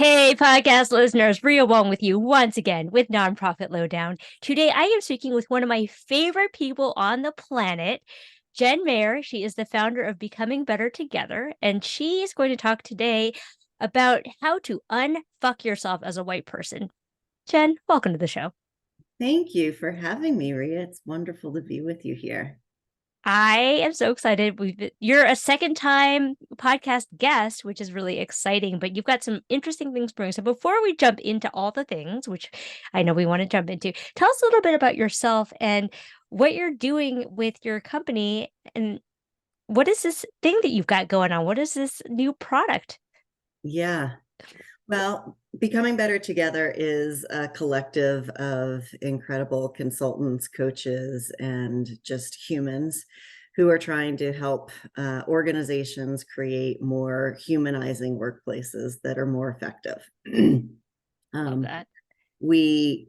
Hey, podcast listeners, Bria Wong with you once again with Nonprofit Lowdown. Today, I am speaking with one of my favorite people on the planet, Jen Mayer. She is the founder of Becoming Better Together, and she is going to talk today about how to unfuck yourself as a white person. Jen, welcome to the show. Thank you for having me, Ria. It's wonderful to be with you here. I am so excited. You're a second time podcast guest, which is really exciting, but you've got some interesting things brewing. So before we jump into all the things, which I know we want to jump into, tell us a little bit about yourself and what you're doing with your company and what is this thing that you've got going on? What is this new product? Yeah. Well, Becoming Better Together is a collective of incredible consultants, coaches, and just humans who are trying to help organizations create more humanizing workplaces that are more effective. Love um, that. we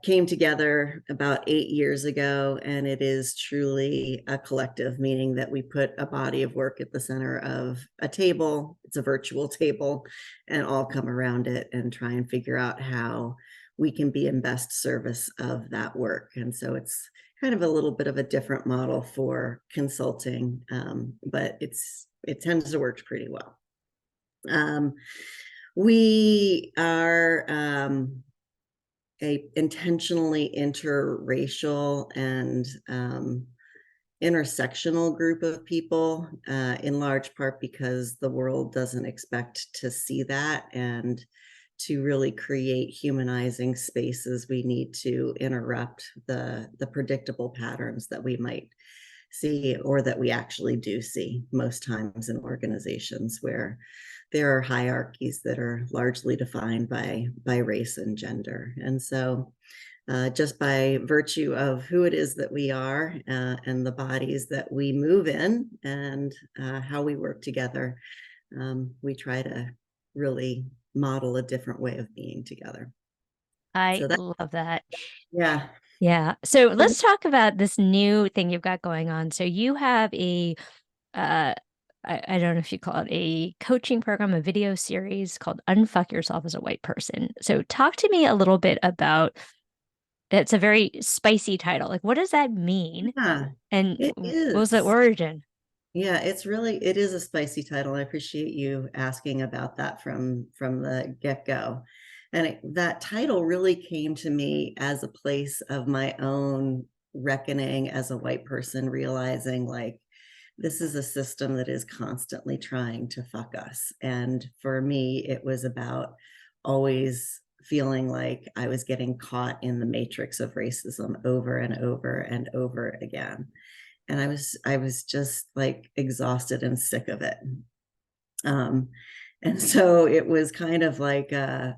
came together about 8 years ago, and it is truly a collective, meaning that we put a body of work at the center of a table. It's a virtual table, and all come around it and try and figure out how we can be in best service of that work. And so it's kind of a little bit of a different model for consulting, but it tends to work pretty well. Um, we are a intentionally interracial and intersectional group of people, in large part because the world doesn't expect to see that. And to really create humanizing spaces, we need to interrupt the predictable patterns that we might see, or that we actually do see most times in organizations where there are hierarchies that are largely defined by race and gender. And so just by virtue of who it is that we are, and the bodies that we move in, and how we work together, we try to really model a different way of being together. I So that, love that. yeah. Yeah. So let's talk about this new thing you've got going on. So you have a uh I don't know if you call it a coaching program, a video series called Unfuck Yourself as a White Person. So talk to me a little bit about it's a very spicy title. Like, what does that mean? Yeah, And it what was the is. origin? Yeah, it is a spicy title. I appreciate you asking about that from the get-go. And that title really came to me as a place of my own reckoning as a white person, realizing like this is a system that is constantly trying to fuck us. And for me, it was about always feeling like I was getting caught in the matrix of racism over and over and over again. And I was just like exhausted and sick of it. um and so it was kind of like a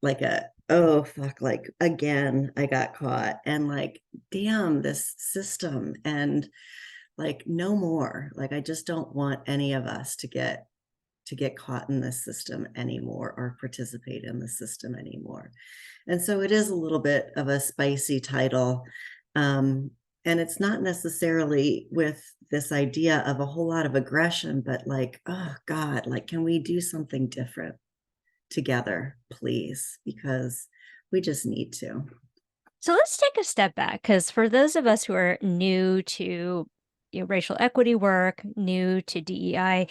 like a oh fuck, like again I got caught, and like damn this system, and like no more. Like I just don't want any of us to get caught in this system anymore, or participate in the system anymore. And so it is a little bit of a spicy title. Um, and it's not necessarily with this idea of a whole lot of aggression, but like, oh God, like, can we do something different together, please? Because we just need to. So let's take a step back because for those of us who are new to racial equity work, new to DEI,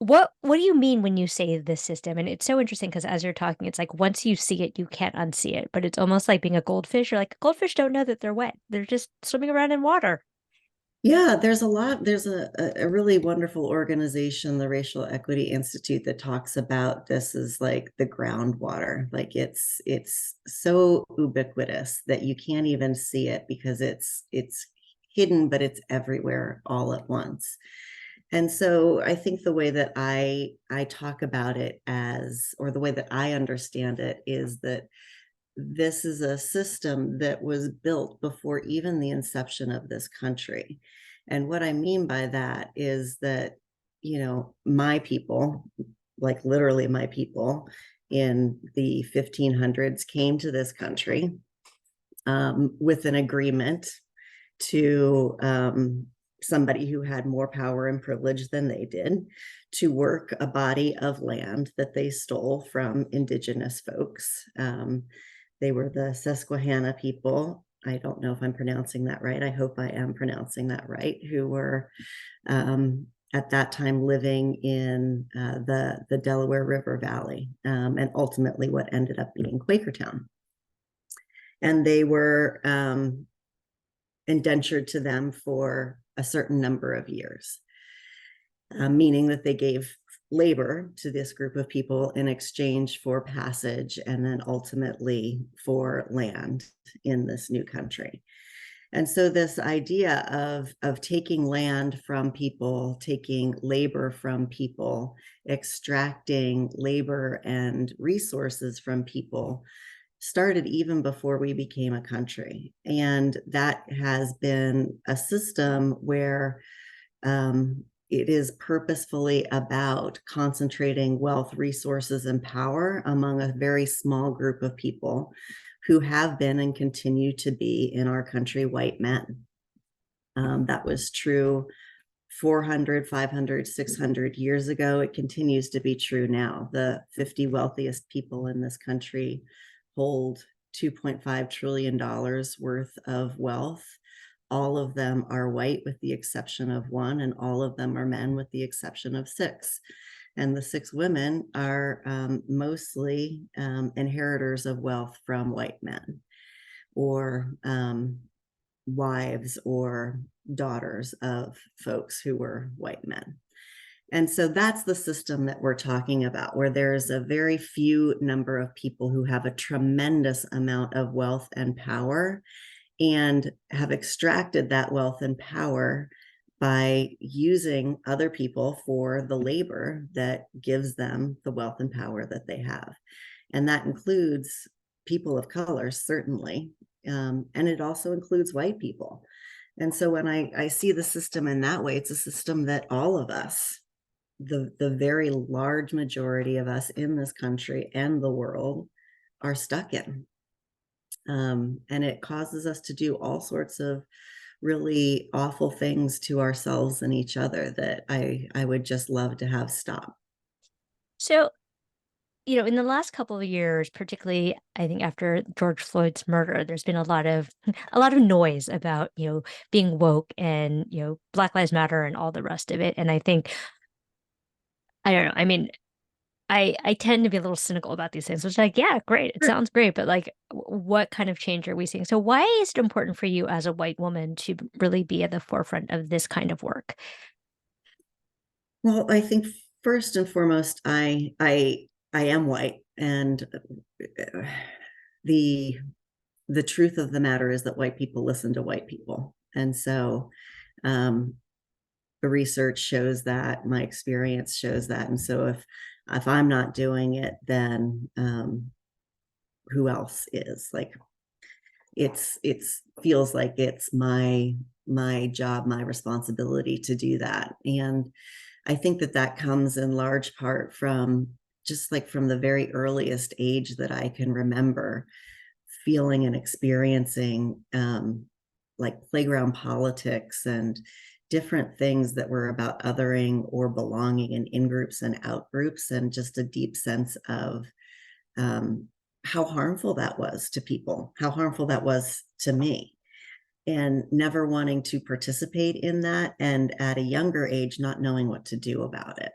what do you mean when you say the system? And it's so interesting because as you're talking, it's like once you see it, you can't unsee it. But it's almost like being a goldfish. You're like, goldfish don't know that they're wet. They're just swimming around in water. Yeah, there's a lot. There's a really wonderful organization, the Racial Equity Institute, that talks about this as like the groundwater. Like it's so ubiquitous that you can't even see it because it's hidden, but it's everywhere all at once. And so I think the way that I talk about it as, or the way that I understand it, is that this is a system that was built before even the inception of this country. And what I mean by that is that, my people, like literally my people in the 1500s, came to this country with an agreement to somebody who had more power and privilege than they did to work a body of land that they stole from indigenous folks. They were the Susquehanna people. I don't know if I'm pronouncing that right. I hope I am pronouncing that right, who were at that time living in the Delaware River Valley, and ultimately what ended up being Quakertown. And they were indentured to them for a certain number of years, meaning that they gave labor to this group of people in exchange for passage and then ultimately for land in this new country. And so this idea of taking land from people, taking labor from people, extracting labor and resources from people started even before we became a country. And that has been a system where it is purposefully about concentrating wealth, resources, and power among a very small group of people who have been and continue to be in our country white men. That was true 400, 500, 600 years ago. It continues to be true now. The 50 wealthiest people in this country hold $2.5 trillion worth of wealth. All of them are white with the exception of one, and all of them are men with the exception of six. And the six women are mostly inheritors of wealth from white men, or wives or daughters of folks who were white men. And so that's the system that we're talking about, where there's a very few number of people who have a tremendous amount of wealth and power and have extracted that wealth and power by using other people for the labor that gives them the wealth and power that they have. And that includes people of color, certainly. And it also includes white people. And so when I see the system in that way, it's a system that all of us, the very large majority of us in this country and the world, are stuck in. And it causes us to do all sorts of really awful things to ourselves and each other that I would just love to have stop. So, in the last couple of years, particularly, I think after George Floyd's murder, there's been a lot of a lot of noise about, being woke and, Black Lives Matter and all the rest of it. And I think, I don't know, I mean, I tend to be a little cynical about these things, which like, yeah, great. It sounds great, but like what kind of change are we seeing? So why is it important for you as a white woman to really be at the forefront of this kind of work? Well, I think first and foremost, I am white, and the the truth of the matter is that white people listen to white people, and so um, the research shows that, my experience shows that, and so if I'm not doing it, then who else is? Like it's feels like it's my job, my responsibility to do that, and I think that that comes in large part from just like from the very earliest age that I can remember, feeling and experiencing like playground politics and different things that were about othering or belonging and in groups and out groups, and just a deep sense of um, how harmful that was to people, how harmful that was to me, and never wanting to participate in that, and at a younger age not knowing what to do about it.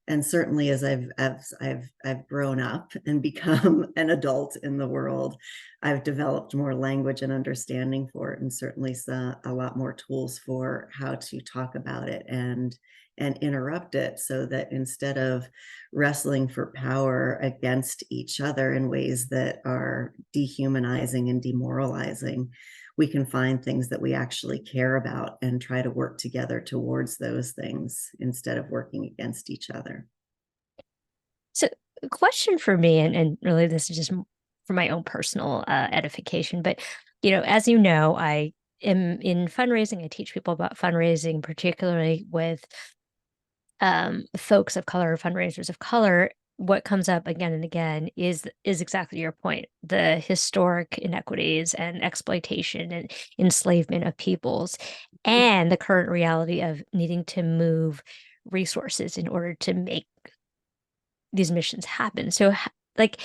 And certainly as I've grown up and become an adult in the world, I've developed more language and understanding for it, and certainly a lot more tools for how to talk about it and interrupt it, so that instead of wrestling for power against each other in ways that are dehumanizing and demoralizing, we can find things that we actually care about and try to work together towards those things instead of working against each other. So, a question for me, and really this is just for my own personal edification, but as you know, I am in fundraising. I teach people about fundraising, particularly with folks of color, fundraisers of color. what comes up again and again is exactly your point. The historic inequities and exploitation and enslavement of peoples, and the current reality of needing to move resources in order to make these missions happen. So, like,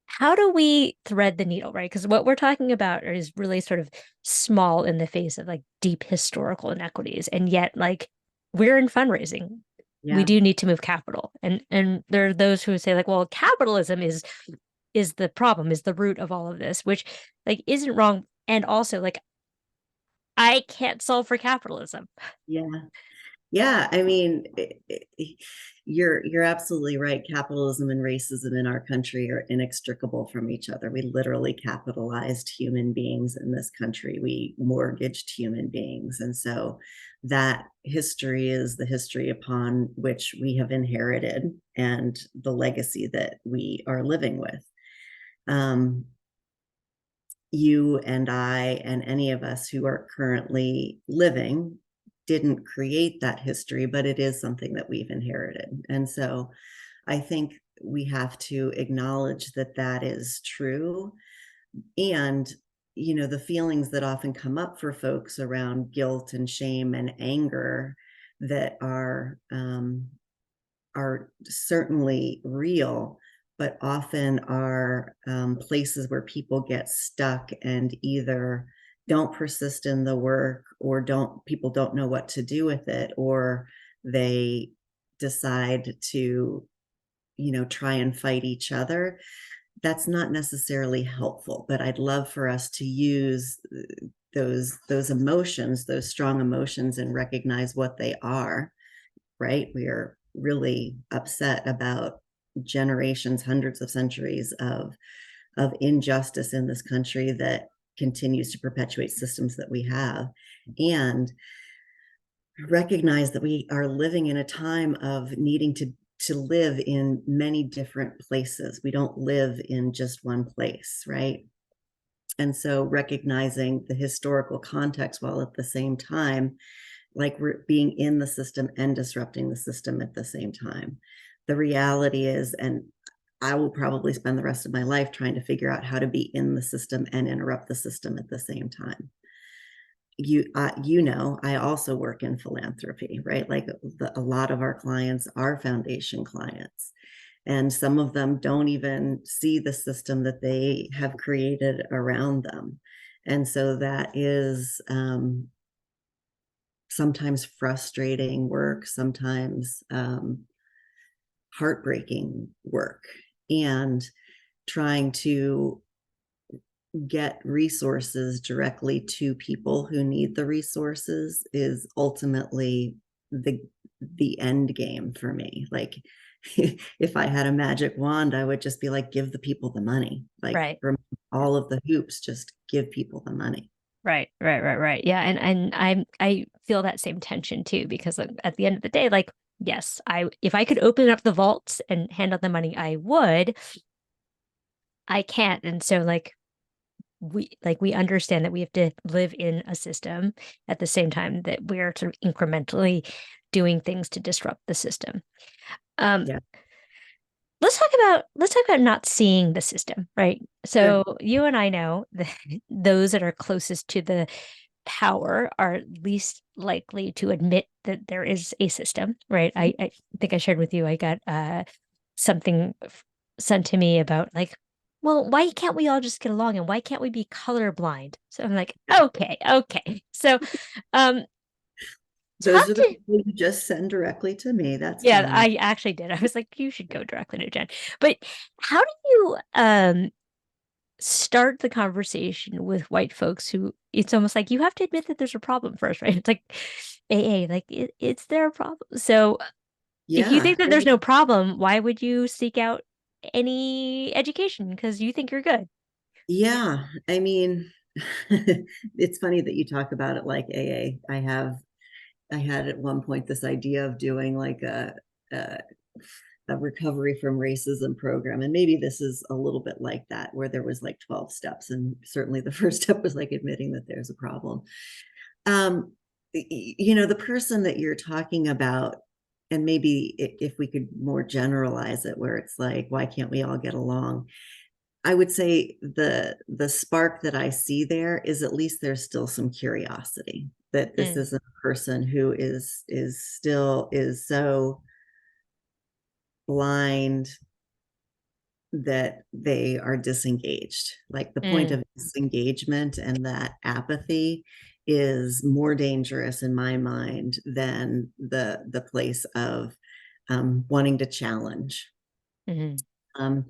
how do we thread the needle, right? Because what we're talking about is really sort of small in the face of like deep historical inequities, and yet like we're in fundraising. We Yeah. do need to move capital, and there are those who say like, well, capitalism is the problem, is the root of all of this, which like isn't wrong. And also like I can't solve for capitalism. Yeah. Yeah, I mean, you're absolutely right. Capitalism and racism in our country are inextricable from each other. We literally capitalized human beings in this country. We mortgaged human beings, and so that history is the history upon which we have inherited and the legacy that we are living with. Um, you and I and any of us who are currently living didn't create that history, but it is something that we've inherited. And so I think we have to acknowledge that that is true. And, the feelings that often come up for folks around guilt and shame and anger that are certainly real, but often are places where people get stuck and either don't persist in the work, or people don't know what to do with it, or they decide to try and fight each other. That's not necessarily helpful, but I'd love for us to use those emotions, those strong emotions, and recognize what they are. Right, we are really upset about generations, hundreds of centuries of injustice in this country that continues to perpetuate systems that we have, and recognize that we are living in a time of needing to live in many different places. We don't live in just one place, right? And so recognizing the historical context, while at the same time, like, we're being in the system and disrupting the system at the same time. The reality is, and I will probably spend the rest of my life trying to figure out how to be in the system and interrupt the system at the same time. I also work in philanthropy, right? Like, a lot of our clients are foundation clients, and some of them don't even see the system that they have created around them. And so that is sometimes frustrating work, sometimes heartbreaking work, and trying to get resources directly to people who need the resources is ultimately the end game for me. Like, if I had a magic wand, I would just be like, give the people the money, like, Right. from all of the hoops, just give people the money. Right. Yeah, and I feel that same tension too, because like, at the end of the day, like, yes, I if I could open up the vaults and hand out the money, I would. I can't, and so we understand that we have to live in a system at the same time that we're sort of incrementally doing things to disrupt the system. Um, Yeah. let's talk about not seeing the system, right? Sure. So you and I know that those that are closest to the power are least likely to admit that there is a system, right? I think I shared with you, I got something sent to me about like, well, why can't we all just get along and why can't we be colorblind? So I'm like, okay. So um talk Those are the to people you just send directly to me. That's yeah, fine. I actually did. I was like, you should go directly to Jen. But how do you start the conversation with white folks who it's almost like you have to admit that there's a problem first, right? It's like AA, like it's their problem. So if you Yeah. think that there's no problem, why would you seek out any education? Because you think you're good. Yeah. I mean, it's funny that you talk about it like AA. I had at one point this idea of doing like a, a recovery from racism program. And maybe this is a little bit like that, where there was like 12 steps. And certainly the first step was like admitting that there's a problem. The person that you're talking about, and maybe if we could more generalize it, where it's like, why can't we all get along? I would say the spark that I see there is, at least there's still some curiosity that this Mm, isn't a person who is still is so blind that they are disengaged. Like, the point mm, of disengagement and that apathy is more dangerous in my mind than the place of wanting to challenge. mm, Um,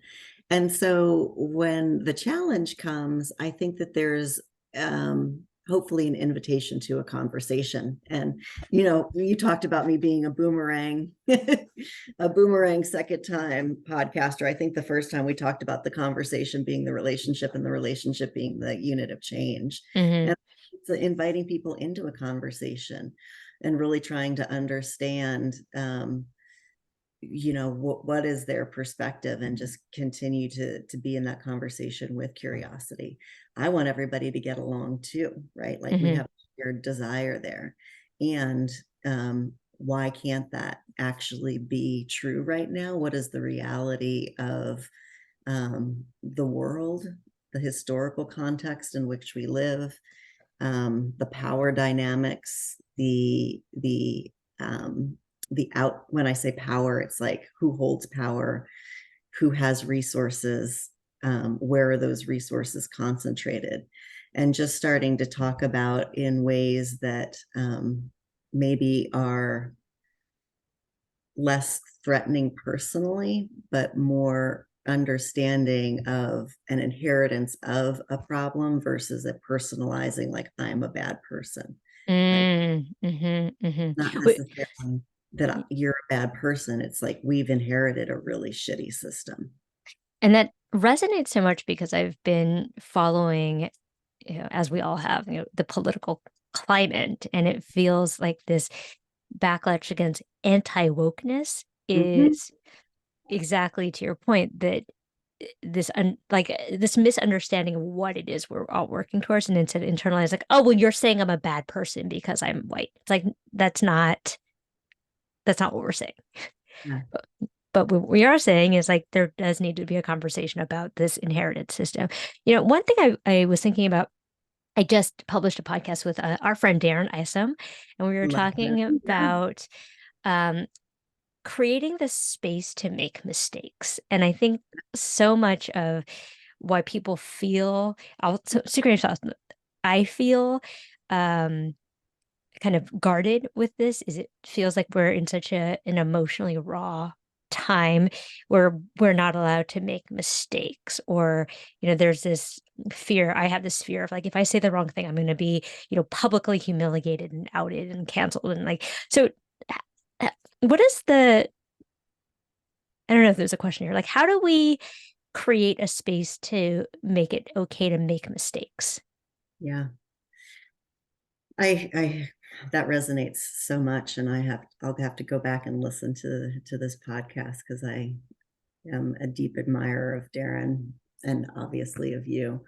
and so when the challenge comes, I think that there's hopefully an invitation to a conversation. And, you talked about me being a boomerang, a boomerang second time podcaster. I think the first time we talked about the conversation being the relationship and the relationship being the unit of change. mm, And it's inviting people into a conversation and really trying to understand what is their perspective, and just continue to be in that conversation with curiosity. I want everybody to get along too, right? Like, we mm, have your desire there. And why can't that actually be true right now? What is the reality of the world, the historical context in which we live, the power dynamics, um, the out. When I say power, it's like, who holds power, who has resources, where are those resources concentrated, and just starting to talk about in ways that maybe are less threatening personally, but more understanding of an inheritance of a problem versus it personalizing, like, I'm a bad person. Like, mm, mhm, mhm. not Wait, necessarily that you're a bad person. It's like, we've inherited a really shitty system. and that resonates so much because I've been following, as we all have, the political climate, and it feels like this backlash against anti-wokeness Mhm. is exactly to your point, that this misunderstanding of what it is we're all working towards, and instead internalize, like, oh, well, you're saying I'm a bad person because I'm white. It's like, that's not what we're saying. Yeah. But what we are saying is, like, there does need to be a conversation about this inherited system. One thing I was thinking about, I just published a podcast with our friend Darren Isom, and we were Love talking them. Yeah. about um, creating the space to make mistakes. And I think so much of why people feel, secret sauce, I feel um, kind of guarded with this, is it feels like we're in such an emotionally raw time where we're not allowed to make mistakes, or there's this fear. I have this fear of, like, if I say the wrong thing, I'm going to be publicly humiliated and outed and canceled, and like, so what is the I don't know if there's a question here, like, how do we create a space to make it okay to make mistakes? Yeah. I that resonates so much, and I'll have to go back and listen to this podcast, because I am a deep admirer of Darren, and obviously of you.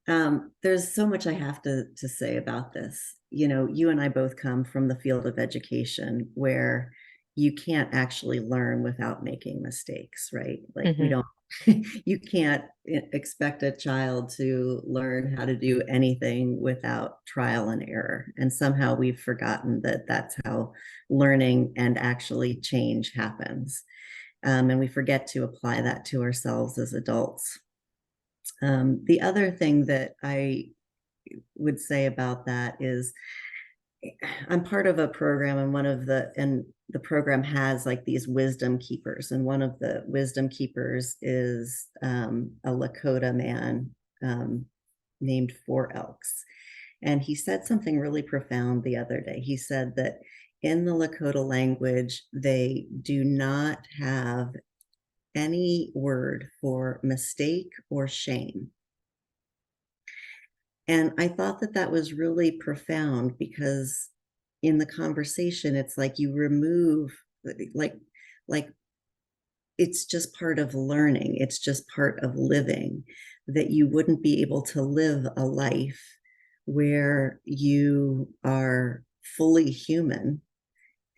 There's so much I have to say about this. You and I both come from the field of education, where you can't actually learn without making mistakes, right? Like, we Hmm. don't, you can't expect a child to learn how to do anything without trial and error. And somehow we've forgotten that that's how learning and actually change happens. And we forget to apply that to ourselves as adults. The other thing that I would say about that is, I'm part of a program, and the program has, like, these wisdom keepers, and one of the wisdom keepers is a Lakota man, named Four Elks. And he said something really profound the other day. He said that in the Lakota language, they do not have any word for mistake or shame. And I thought that that was really profound, because in the conversation, it's like, you remove, like, like it's just part of learning. It's just part of living, that you wouldn't be able to live a life where you are fully human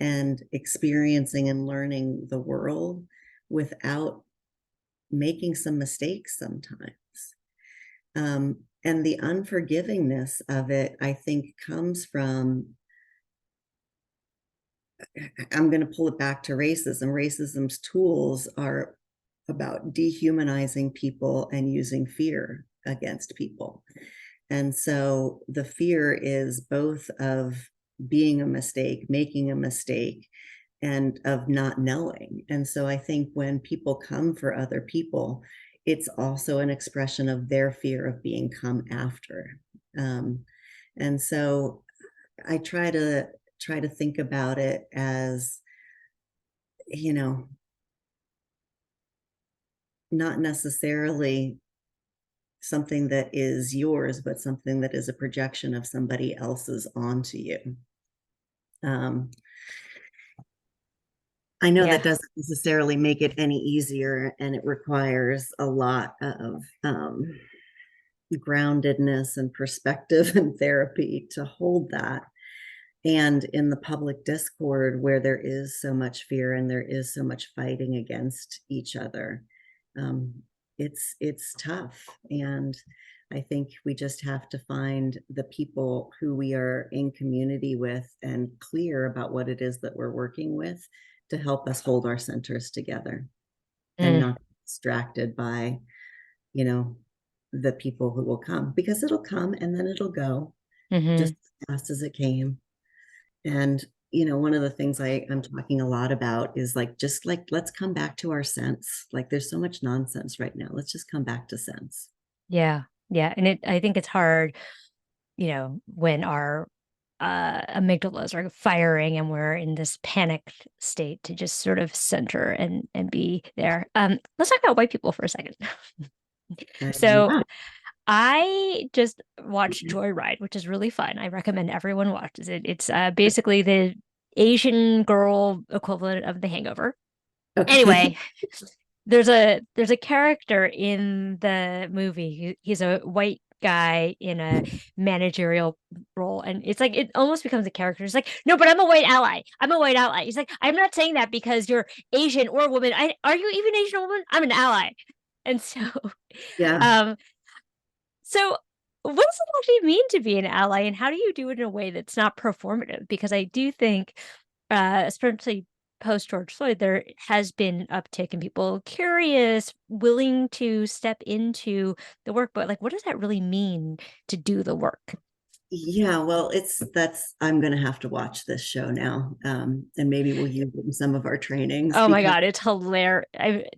and experiencing and learning the world without making some mistakes sometimes. And the unforgivingness of it, I think, comes from, I'm going to pull it back to racism. Racism's tools are about dehumanizing people and using fear against people. And so the fear is both of being a mistake, making a mistake, and of not knowing. And so I think when people come for other people, it's also an expression of their fear of being come after. And so I try to think about it as, you know, not necessarily something that is yours, but something that is a projection of somebody else's onto you. Um, I know Yeah. that doesn't necessarily make it any easier, and it requires a lot of groundedness and perspective and therapy to hold that. And in the public discord where there is so much fear and there is so much fighting against each other, um, it's tough. And I think we just have to find the people who we are in community with and clear about what it is that we're working with to help us hold our centers together and Mm, not be distracted by, you know, the people who will come, because it'll come and then it'll go hmm. just as fast as it came. And, you know, one of the things I'm talking a lot about is like, just like, let's come back to our sense. Like, there's so much nonsense right now. Let's just come back to sense. Yeah. Yeah. And I think it's hard, when our amygdalas are firing and we're in this panicked state to just sort of center and be there. Let's talk about white people for a second. So Yeah. I just watched Joyride, which is really fun. I recommend everyone watches it. It's basically the Asian girl equivalent of The Hangover. Okay. Anyway, there's a character in the movie. He's a white guy in a managerial role, and it's like it almost becomes a character. It's like, no, but I'm a white ally. I'm a white ally. He's like, I'm not saying that because you're Asian or a woman. Are you even Asian or woman? I'm an ally. And so, Yeah. um, so what does it actually mean to be an ally, and how do you do it in a way that's not performative? Because I do think, especially post George Floyd, there has been uptick in people curious, willing to step into the work, but like, what does that really mean to do the work? Yeah, well, I'm going to have to watch this show now. And maybe we'll use it in some of our trainings Oh my because, God, it's hilarious.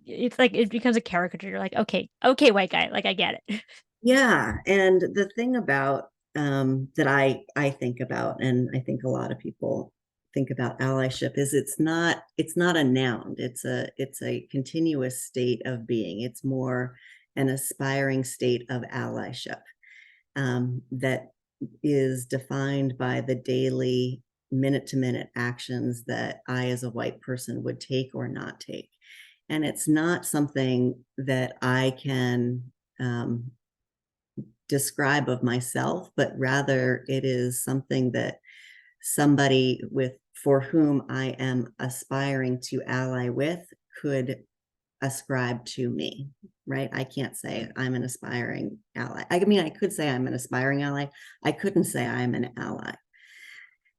It's like it becomes a caricature. You're like, okay, okay, white guy, like I get it. yeah. And the thing about that I think about, and I think a lot of people think about allyship, is it's not a noun. It's a continuous state of being. It's more an aspiring state of allyship that is defined by the daily minute to minute actions that I, as a white person, would take or not take. And it's not something that I can describe of myself, but rather it is something that somebody with for whom I am aspiring to ally with could ascribe to me, right? I can't say I'm an aspiring ally. I mean, I could say I'm an aspiring ally. I couldn't say I'm an ally.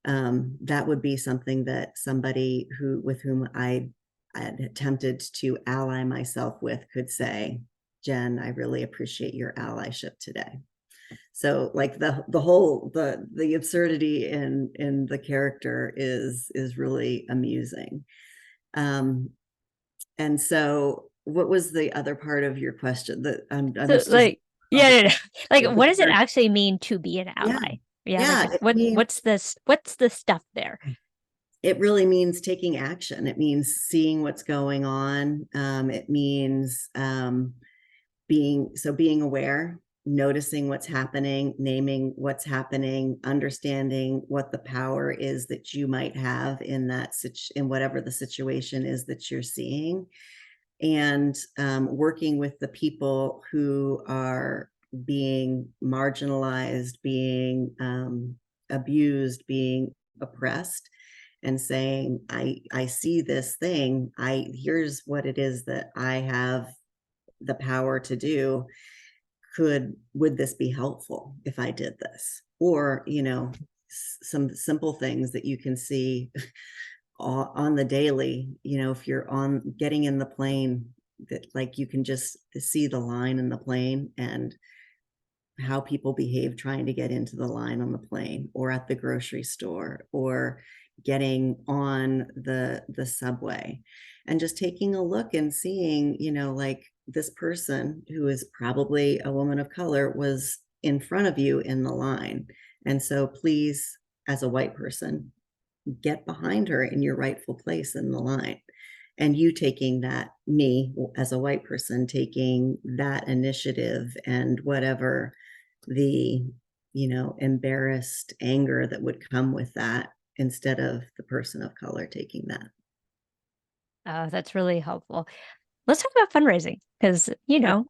That would be something that somebody who with whom I had attempted to ally myself with could say, Jen, I really appreciate your allyship today. So like the whole the absurdity in the character is really amusing. Um, and so what was the other part of your question? That I'm So just like, yeah, yeah, yeah. Like, the what does it character. actually mean to be an Yeah, ally? Yeah, like yeah. It what means what's the stuff there? it really means taking action. It means seeing what's going on. It means being aware, noticing what's happening, naming what's happening, understanding what the power is that you might have in in whatever the situation is that you're seeing, and working with the people who are being marginalized, being abused, being oppressed, and saying, I see this thing. Here's what it is that I have the power to do. Would this be helpful if I did this? Or, some simple things that you can see on the daily, if you're on getting in the plane, that like you can just see the line in the plane and how people behave trying to get into the line on the plane or at the grocery store or getting on the subway, and just taking a look and seeing, like this person who is probably a woman of color was in front of you in the line, and so please, as a white person, get behind her in your rightful place in the line. And you taking that, me as a white person taking that initiative, and whatever the, embarrassed anger that would come with that, instead of the person of color taking that. Oh, that's really helpful. Let's talk about fundraising because, Yeah.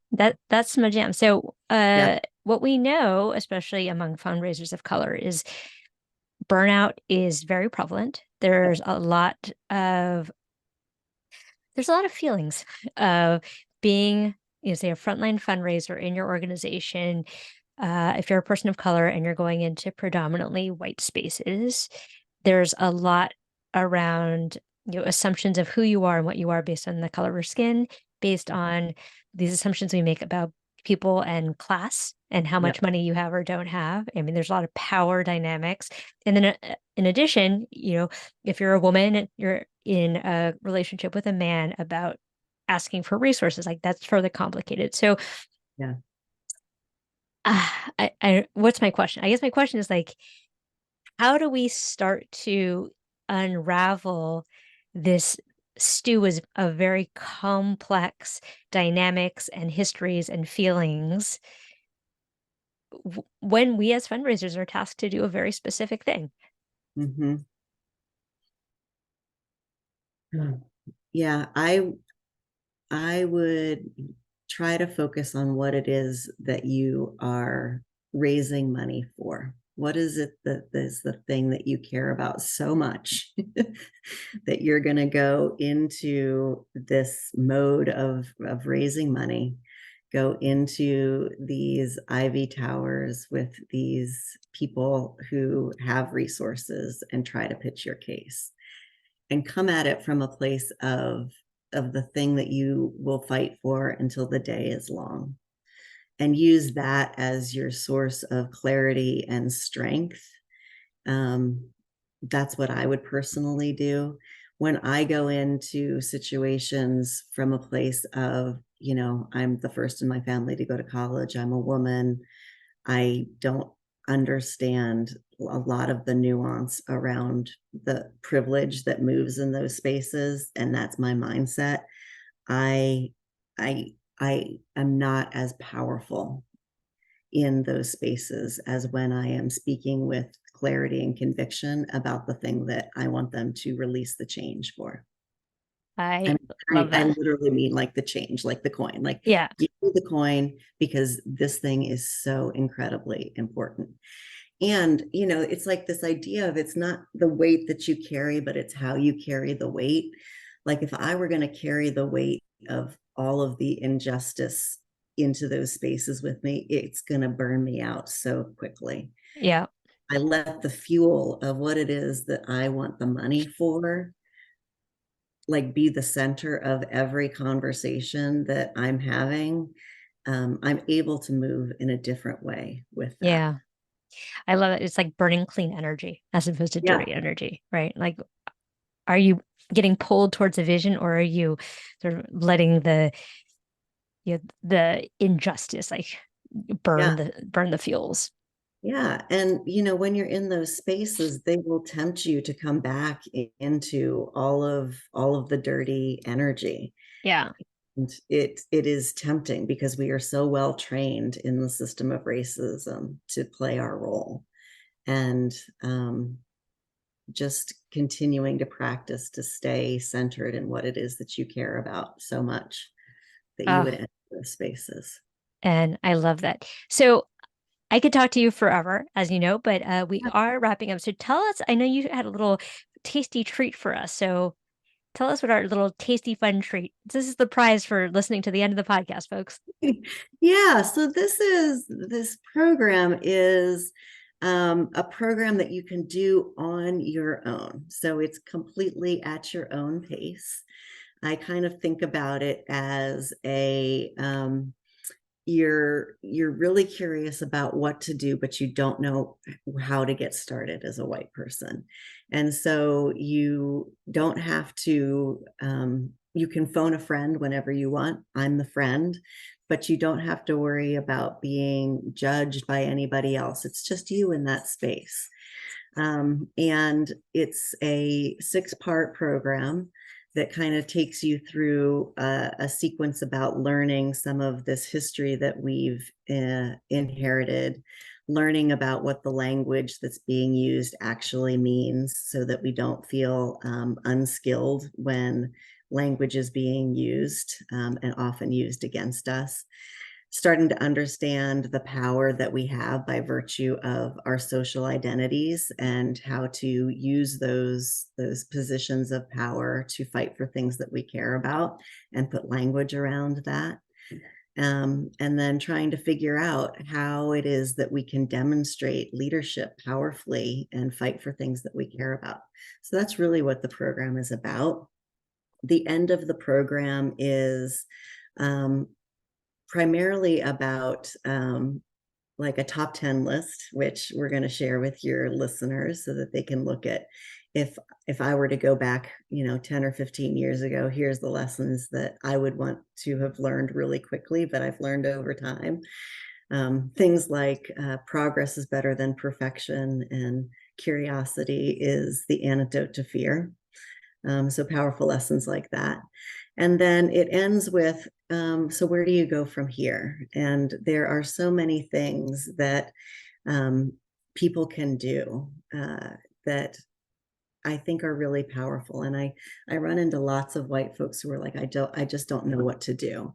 that's my jam. So, Yeah. what we know, especially among fundraisers of color, is burnout is very prevalent. There's a lot of feelings of being, say, a frontline fundraiser in your organization. If you're a person of color and you're going into predominantly white spaces, there's a lot around, assumptions of who you are and what you are based on the color of your skin, based on these assumptions we make about people and class and how Yep. much money you have or don't have. I mean, there's a lot of power dynamics. And then in addition, if you're a woman, you're in a relationship with a man about asking for resources, like that's further complicated. So, Yeah. what's my question? I guess my question is like, how do we start to unravel this stew of very complex dynamics and histories and feelings when we as fundraisers are tasked to do a very specific thing? Mm-hmm. Yeah, I would try to focus on what it is that you are raising money for. What is it that is the thing that you care about so much that you're going to go into this mode of raising money, go into these ivy towers with these people who have resources and try to pitch your case, and come at it from a place of the thing that you will fight for until the day is long, and use that as your source of clarity and strength. um, that's what I would personally do when I go into situations from a place of, I'm the first in my family to go to college, I'm a woman, I don't understand a lot of the nuance around the privilege that moves in those spaces, and that's my mindset. I I am not as powerful in those spaces as when I am speaking with clarity and conviction about the thing that I want them to release the change for. I I, love I that. literally mean like the change, like the coin, like Yeah. give me the coin because this thing is so incredibly important. And, it's like this idea of, it's not the weight that you carry, but it's how you carry the weight. Like if I were going to carry the weight of all of the injustice into those spaces with me, it's going to burn me out so quickly. Yeah. I let the fuel of what it is that I want the money for, like, be the center of every conversation that I'm having. I'm able to move in a different way with that. Yeah. I love it. It's like burning clean energy as opposed to Yeah. dirty energy, right? Like, are you getting pulled towards a vision or are you sort of letting the injustice like Yeah. burn the fuels? Yeah. And, when you're in those spaces, they will tempt you to come back into all of the dirty energy. Yeah. And it is tempting because we are so well trained in the system of racism to play our role. And just continuing to practice to stay centered in what it is that you care about so much that you Oh, would enter those spaces. and I love that. So I could talk to you forever, as you know, but we are wrapping up. So tell us, I know you had a little tasty treat for us. So tell us what our little tasty fun treat. This is the prize for listening to the end of the podcast, folks. Yeah, so this program is a program that you can do on your own. So it's completely at your own pace. I kind of think about it as a you're really curious about what to do, but you don't know how to get started as a white person. And so you don't have to you can phone a friend whenever you want. I'm the friend, but you don't have to worry about being judged by anybody else. It's just you in that space. And it's a 6-part program that kind of takes you through a sequence about learning some of this history that we've inherited, learning about what the language that's being used actually means so that we don't feel unskilled when language is being used and often used against us, starting to understand the power that we have by virtue of our social identities and how to use those positions of power to fight for things that we care about and put language around that. And then trying to figure out how it is that we can demonstrate leadership powerfully and fight for things that we care about. So that's really what the program is about. The end of the program is primarily about like a top 10 list, which we're going to share with your listeners so that they can look at if I were to go back, 10 or 15 years ago, here's the lessons that I would want to have learned really quickly, but I've learned over time. Things like progress is better than perfection, and curiosity is the antidote to fear. So powerful lessons like that. And then it ends with, so where do you go from here? And there are so many things that people can do that I think are really powerful. And I run into lots of white folks who are like, I just don't know what to do.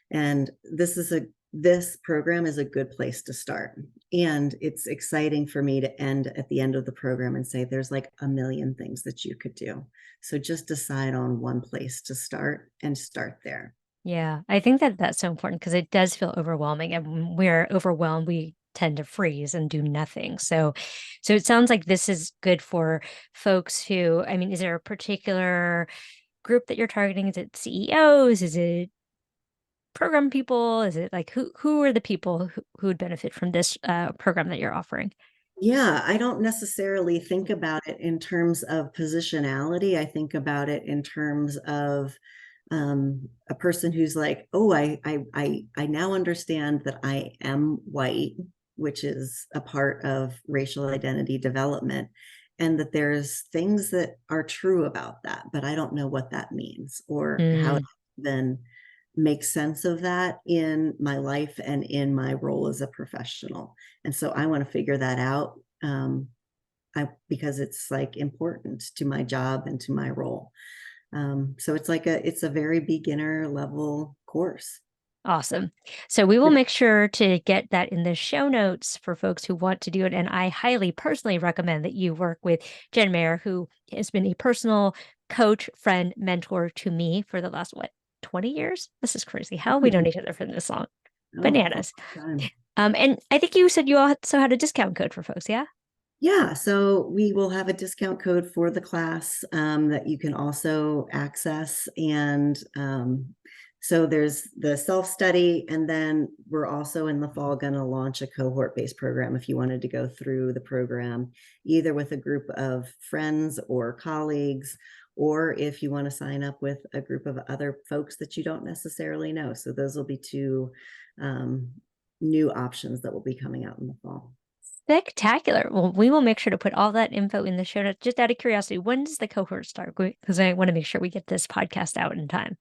And this program is a good place to start. And it's exciting for me to end at the end of the program and say, there's like a million things that you could do. So just decide on one place to start and start there. Yeah, I think that that's so important because it does feel overwhelming. And when we're overwhelmed, we tend to freeze and do nothing. So it sounds like this is good for folks who, I mean, is there a particular group that you're targeting? Is it CEOs? Is it program people? Is it like who are the people who would benefit from this program that you're offering? Yeah, I don't necessarily think about it in terms of positionality. I think about it in terms of a person who's like, oh, I now understand that I am white, which is a part of racial identity development, and that there's things that are true about that, but I don't know what that means or how to Mm, then make sense of that in my life and in my role as a professional. And so I want to figure that out because it's like important to my job and to my role. So it's a very beginner level course. awesome. So we will make sure to get that in the show notes for folks who want to do it. And I highly personally recommend that you work with Jen Mayer, who has been a personal coach, friend, mentor to me for the last, what, 20 years? This is crazy. How have we known each other for this long? Oh, Bananas. time. And I think you said you also had a discount code for folks, yeah? Yeah, so we will have a discount code for the class that you can also access. And so there's the self-study, and then we're also in the fall going to launch a cohort-based program if you wanted to go through the program, either with a group of friends or colleagues, or if you want to sign up with a group of other folks that you don't necessarily know. So those will be two new options that will be coming out in the fall. Spectacular. Well, we will make sure to put all that info in the show notes. Just out of curiosity, when does the cohort start? Because I want to make sure we get this podcast out in time.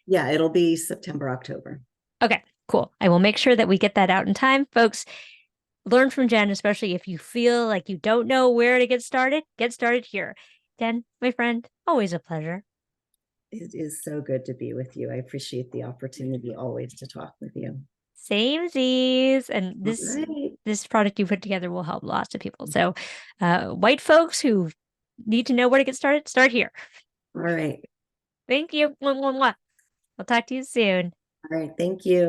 Yeah, it'll be September, October. Okay, cool. I will make sure that we get that out in time. Folks, learn from Jen, especially if you feel like you don't know where to get started here. Jen, my friend, always a pleasure. It is so good to be with you. I appreciate the opportunity always to talk with you. Same Z's. And All this right. this product you put together will help lots of people. So white folks who Need to know where to get started? Start here. All right. Thank you. Mwah, mwah, mwah. I'll talk to you soon. All right. Thank you.